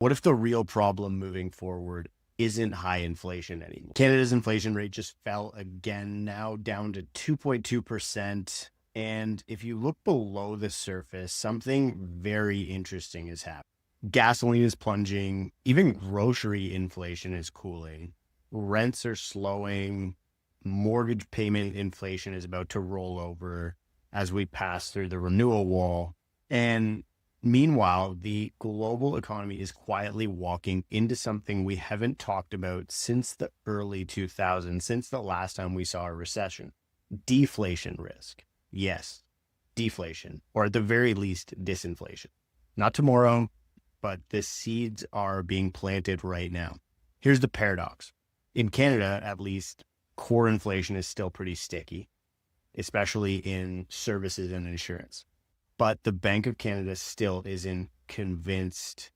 What if the real problem moving forward isn't high inflation anymore? Canada's inflation rate just fell again now down to 2.2%. And if you look below the surface, something very interesting is happening. Gasoline is plunging. Even grocery inflation is cooling. Rents are slowing. Mortgage payment inflation is about to roll over as we pass through the renewal wall. And meanwhile, the global economy is quietly walking into something we haven't talked about since the early 2000s, since the last time we saw a recession. Deflation risk. Yes, deflation, or at the very least, disinflation. Not tomorrow, but the seeds are being planted right now. Here's the paradox. In Canada, at least, core inflation is still pretty sticky, especially in services and insurance. But the Bank of Canada still isn't convinced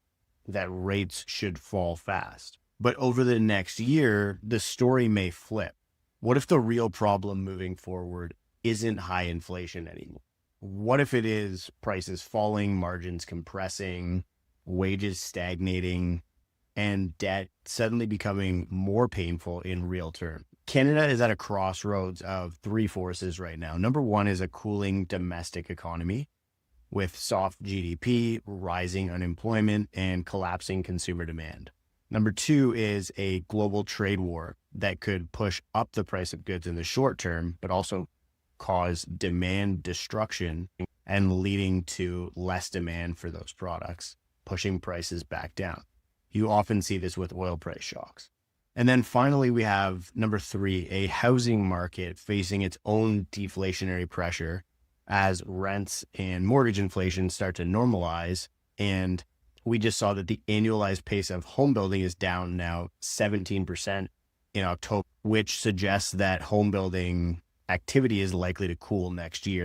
that rates should fall fast. But over the next year, the story may flip. What if the real problem moving forward isn't high inflation anymore? What if it is prices falling, margins compressing, wages stagnating, and debt suddenly becoming more painful in real terms? Canada is at a crossroads of three forces right now. Number one is a cooling domestic economy with soft GDP, rising unemployment, and collapsing consumer demand. Number two is a global trade war that could push up the price of goods in the short term, but also cause demand destruction and leading to less demand for those products, pushing prices back down. You often see this with oil price shocks. And then finally, we have number three, a housing market facing its own deflationary pressure as rents and mortgage inflation start to normalize. And we just saw that the annualized pace of home building is down now 17% in October, which suggests that home building activity is likely to cool next year.